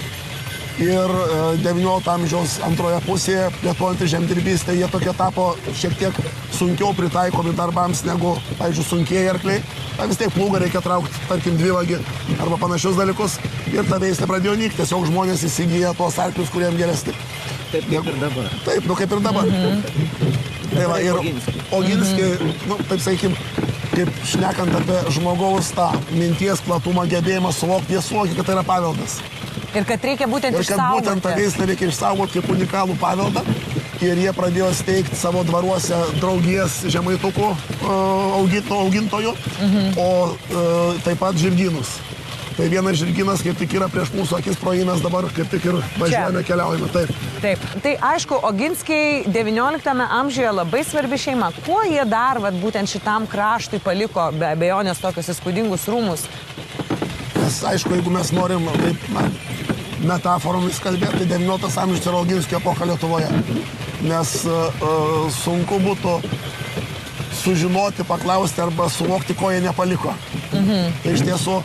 Ir 19 amžiaus antroje pusėje, plėtojant žemdirbystę, jie tokie tapo šiek tiek sunkiau pritaikomi darbams negu, pavyzdžiui, sunkieji arkliai. Vis tiek plūgą reikia traukti, tarkim, dvivagį arba panašius dalykus. Ir ta veislė pradėjo nykti. Tiesiog žmonės įsigyja tuos arklius, kuriems geresni. Taip kaip ir dabar. Taip, kaip ir dabar. Tai va, ir Oginskiai, taip sakykim, kaip šnekant apie žmogaus tą minties platumą, gebėjimą suvokti, jie suvokia, kad tai yra paveldas. Ir kad reikia būtent išsaugoti. Ir kad būtent tą veislę reikia išsaugoti kaip unikalų paveldą. Ir jie pradėjo steigti savo dvaruose draugijas žemaitukų augintojų, o taip pat žirgynus. Tai vienas žirgynas kaip tik yra prieš mūsų akis pro jį, mes dabar kaip tik ir važiuojame, keliaujame. Taip. Taip. Tai aišku, Oginskiai 19 amžiuje labai svarbi šeima. Kuo jie dar būtent šitam kraštui paliko be abejonės tokius įspūdingus rūmus? Nes aišku, jeigu mes norim taip metaforomis kalbėti, tai 19 amžius yra Oginskio epocha Lietuvoje. Nes sunku būtų sužinoti, paklausti arba suvokti, ko jie nepaliko. Tai iš tiesų,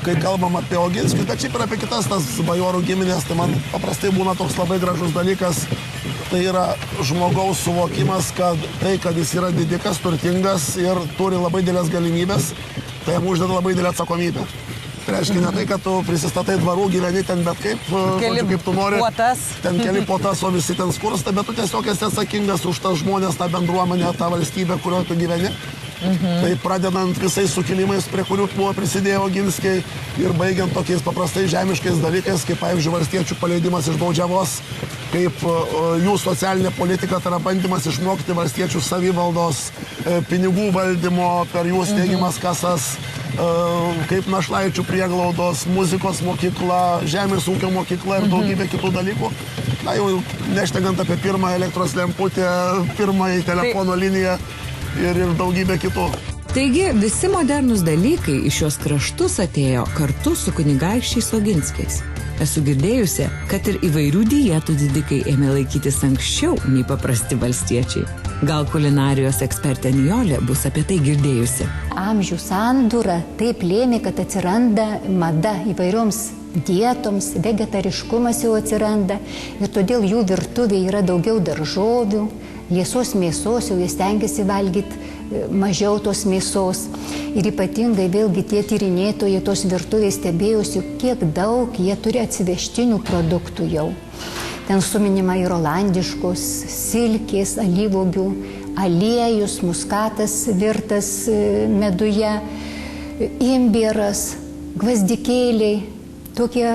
kai kalbam apie Oginskius, bet šiaip ir apie kitas tas bajorų giminės, tai man paprastai būna toks labai gražus dalykas. Tai yra žmogaus suvokimas, kad tai, kad jis yra didikas, turtingas ir turi labai didelės galimybės, tai jam uždeda labai didelę atsakomybę. Tai reiškia ne tai, kad tu prisistatai dvarų, gyveni ten bet kaip tu nori. Ten keli potas, o visi ten skursta, bet tu tiesiog esi atsakingas už tas žmonės, tą bendruomenę, tą valstybę, kurioje tu gyveni. Tai pradedant visais sukilimais, prie kurių buvo prisidėjo Oginskiai ir baigiant tokiais paprastai žemiškais dalykais, kaip, pavyzdžiui, valstiečių paleidimas iš baudžiavos, kaip jų socialinė politika, tai yra bandymas išmokti valstiečių savivaldos, pinigų valdymo, per jų steigimas kasas, kaip našlaičių prieglaudos, muzikos mokykla, žemės ūkio mokykla ir daugybė kitų dalykų. Na, jau neštegant apie pirmąją elektros lemputę, pirmąją telefono liniją ir daugybė kitų. Taigi, visi modernūs dalykai iš šios kraštus atėjo kartu su kunigaikščiais Oginskiais. Esu girdėjusi, kad ir įvairių dietų didikai ėmė laikytis anksčiau nei paprasti valstiečiai. Gal kulinarijos ekspertė Nijolė bus apie tai girdėjusi. Amžių sandūra taip lėmė, kad atsiranda mada įvairioms dietoms, vegetariškumas jau atsiranda ir todėl jų virtuvė yra daugiau daržovių, liesos mėsos, jau jie stengiasi valgyti mažiau tos mėsos. Ir ypatingai vėlgi tie tyrinėtojai tos virtuvės stebėjosi, kiek daug jie turi atsivežtinių produktų jau. Ten suminima ir olandiškos, silkės, alyvuogių, aliejus, muskatas virtas meduje, imbieras. gvazdikėliai, tokie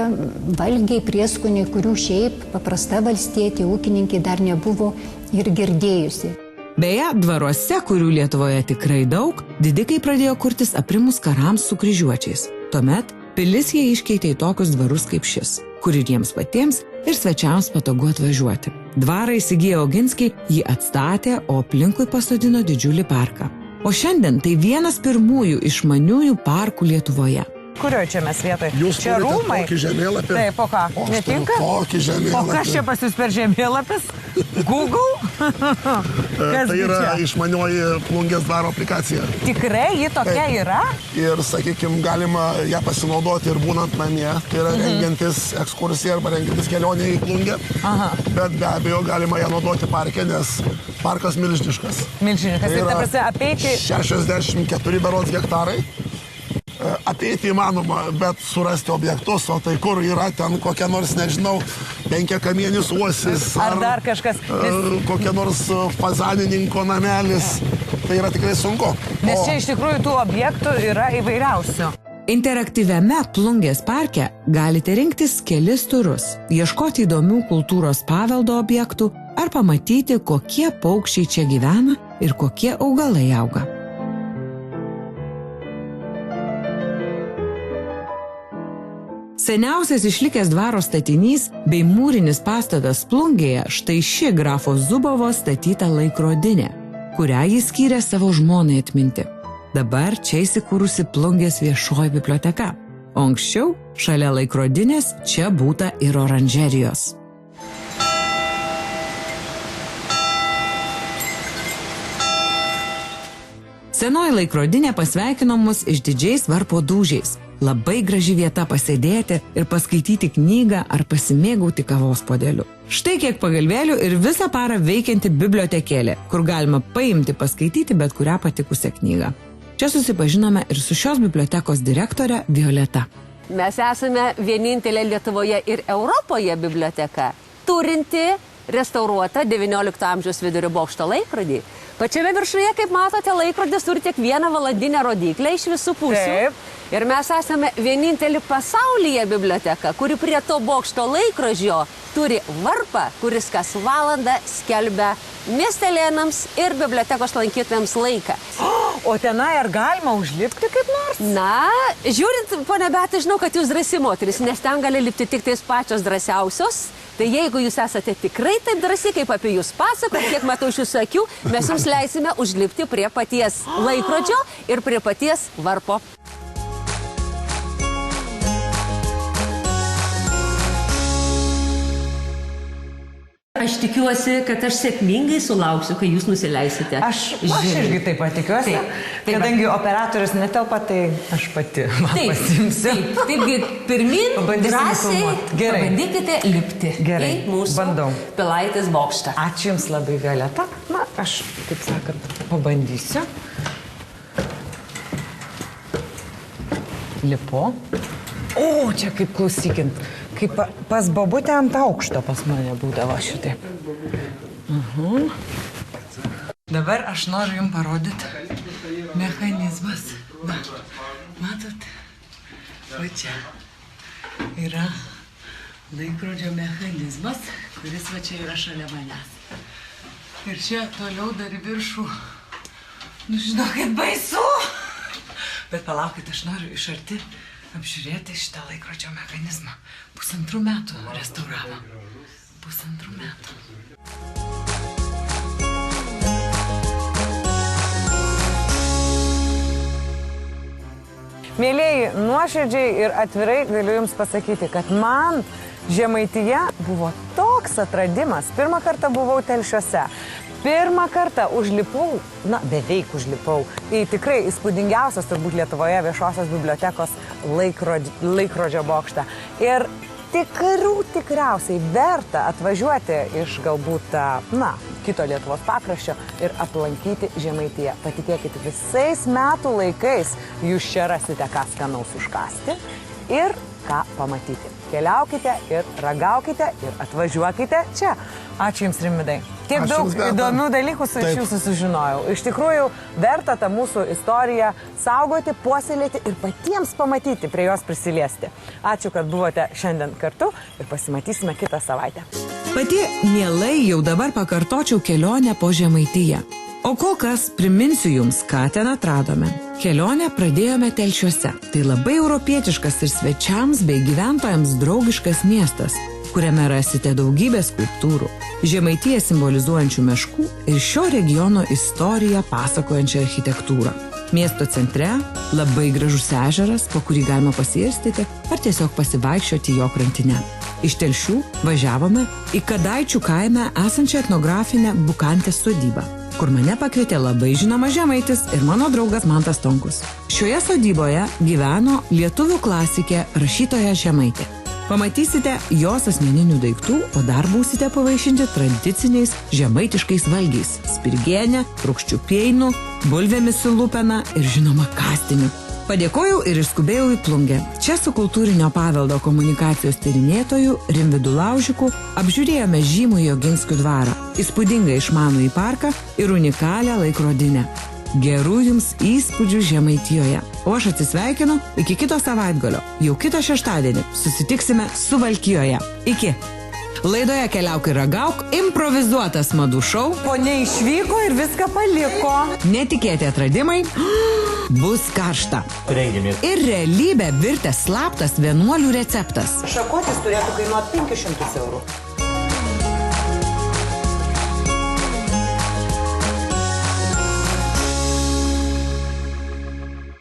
valgiai, prieskoniai, kurių šiaip paprasta valstietė, ūkininkai dar nebuvo ir girdėjusi. Beje, dvaruose, kurių Lietuvoje tikrai daug, didikai pradėjo kurtis aprimus karams su kryžiuočiais. Tuomet pilis jie iškeitė į tokius dvarus kaip šis, kur ir jiems patiems ir svečiams patogu atvažiuoti. Dvarą įsigiję Oginskiai jį atstatė, o aplinkui pasodino didžiulį parką. O šiandien tai vienas pirmųjų išmaniųjų parkų Lietuvoje. Kurioje čia mes vietoje? Jūs čia turite rūmai? Tokį žemėlapį? Taip, o ką? Netinka? Tokį žemėlapį. O kas čia pas jūs per žemėlapis? Google? Tai yra išmanioji Plungės dvaro aplikacija. Tikrai ji tokia yra? Ir, sakykime, galima ją pasinaudoti ir būnant namie. Tai yra rengiantis ekskursiją arba rengiantis kelionę į Plungę. Bet be abejo galima ją naudoti parke, nes parkas milžiniškas. Milžiniškas. Tai ir ta prasme apeiti... 64 berods hektarai. Apeiti įmanoma, bet surasti objektus, o tai kur yra ten kokia nors, nežinau, penkiakamienis uosis. Ar dar kažkas. Kokia nors fazanininko namelis. Tai yra tikrai sunku. Nes čia iš tikrųjų tų objektų yra įvairiausių. Interaktyviame Plungės parke galite rinktis kelis turus, ieškoti įdomių kultūros paveldo objektų ar pamatyti, kokie paukščiai čia gyvena ir kokie augalai auga. Seniausias išlikęs dvaro statinys bei mūrinis pastatas Plungėje štai ši grafo Zubovo statyta laikrodinė, kurią jis skyrė savo žmonai atminti. Dabar čia įsikūrusi Plungės viešoji biblioteka, o anksčiau šalia laikrodinės čia būta ir oranžerijos. Senoji laikrodinė pasveikino mus išdidžiais varpo dūžiais. Labai graži vieta pasėdėti ir paskaityti knygą ar pasimėgauti kavos puodeliu. Štai kiek pagalvėlių ir visą parą veikianti bibliotekėlė, kur galima paimti paskaityti bet kurią patikusią knygą. Čia susipažinome ir su šios bibliotekos direktore Violeta. Mes esame vienintelė Lietuvoje ir Europoje biblioteka, turinti restauruotą XIX amžiaus vidurio bokšto laikrodį. Pačiame viršuje, kaip matote, laikrodis turi tik vieną valandinę rodyklę iš visų pusių. Taip. Ir mes esame vienintelė pasaulyje biblioteka, kuri prie to bokšto laikrodžio turi varpą, kuris kas valandą skelbia miestelėnams ir bibliotekos lankytojams laiką. O tenai ar galima užlipti kaip nors? Na, žiūrint, ponia Beata, žinau, kad jūs drąsi moteris, nes ten gali lipti tik tais pačios drąsiausios. Tai jeigu jūs esate tikrai taip drąsi, kaip apie jūs pasakot, kiek matau iš jūsų akių, mes jums leisime užlipti prie paties laikrodžio ir prie paties varpo. Aš tikiuosi, kad aš sėkmingai sulauksiu, kai jūs nusileisite. Aš irgi taip pat tikiuosi. Kadangi operatorius netelpa, tai aš pati pasimsiu. Taipgi, pirmin, drąsiai pabandykite lipti į mūsų Pilaitės bokštą. Ačiū Jums labai, Violeta. Na, aš, taip sakant, pabandysiu. Lipu. O, čia kaip klausykint. Kaip pas bobutę ant aukšto pas mane būdavo šitaip. Dabar aš noriu jums parodyti mechanizmas. Va, matot? Va čia yra laikrodžio mechanizmas, kuris va čia yra šalia manęs. Ir čia toliau dar viršų. Nu, žinokit, baisu. Bet palaukit, aš noriu iš arti apžiūrėti šitą laikrodžio mechanizmą. 1,5 metų restauravo. 1,5 metų. Mėlieji, nuoširdžiai ir atvirai galiu Jums pasakyti, kad man Žemaitija buvo toks atradimas. Pirmą kartą buvau Telšiuose. Pirmą kartą užlipau, na, beveik užlipau, į tikrai įspūdingiausias turbūt Lietuvoje viešosios bibliotekos laikrodžio bokštą. Ir tikriausiai verta atvažiuoti iš galbūt, na, kito Lietuvos pakraščio ir aplankyti Žemaitiją. Patikėkit, visais metų laikais jūs čia rasite ką skanaus užkasti ir ką pamatyti. Keliaukite ir ragaukite ir atvažiuokite čia. Ačiū Jums, Rimvydai. Tiek daug įdomių dalykų iš jūsų sužinojau. Iš tikrųjų, verta tą mūsų istoriją saugoti, puoselėti ir patiems pamatyti, prie jos prisiliesti. Ačiū, kad buvote šiandien kartu ir pasimatysime kitą savaitę. Pati mielai jau dabar pakartočiau kelionę po Žemaitiją. O kol kas priminsiu jums, ką ten atradome. Kelionę pradėjome Telšiuose. Tai labai europietiškas ir svečiams bei gyventojams draugiškas miestas, kuriame rasite daugybę skulptūrų, Žemaitiją simbolizuojančių meškų ir šio regiono istoriją pasakojančią architektūrą. Miesto centre labai gražus ežeras, po kurį galima pasiirstyti ar tiesiog pasivaikščioti jo krantine. Iš Telšių važiavome į Kadaičių kaime esančią etnografinę Bukantės sodybą, kur mane pakvietė labai žinomas žemaitis ir mano draugas Mantas Tonkus. Šioje sodyboje gyveno lietuvių klasikė rašytoja Žemaitė. Pamatysite jos asmeninių daiktų, o dar būsite pavaišinti tradiciniais žemaitiškais valgiais – spirgienė, rūgščių pieinu, bulvėmis su lupena ir žinoma kastiniu. Padėkojau ir išskubėjau į Plungę. Čia su kultūrinio paveldo komunikacijos tyrinėtoju Rimvydu Laužiku apžiūrėjome žymų Joginskių dvarą, įspūdingą išmanųjį parką ir unikalią laikrodinę. Gerų jums įspūdžių Žemaitijoje. O aš atsisveikinu iki kito savaitgalio. Jau kitą šeštadienį susitiksime Suvalkijoje. Iki. Laidoje Keliauk ir ragauk improvizuotas madų šou. Ponia išvyko ir viską paliko. Netikėti atradimai. Bus karšta. Rengiamės. Ir realybė virtęs slaptas vienuolių receptas. Šakotis turėtų kainuoti 500 eurų.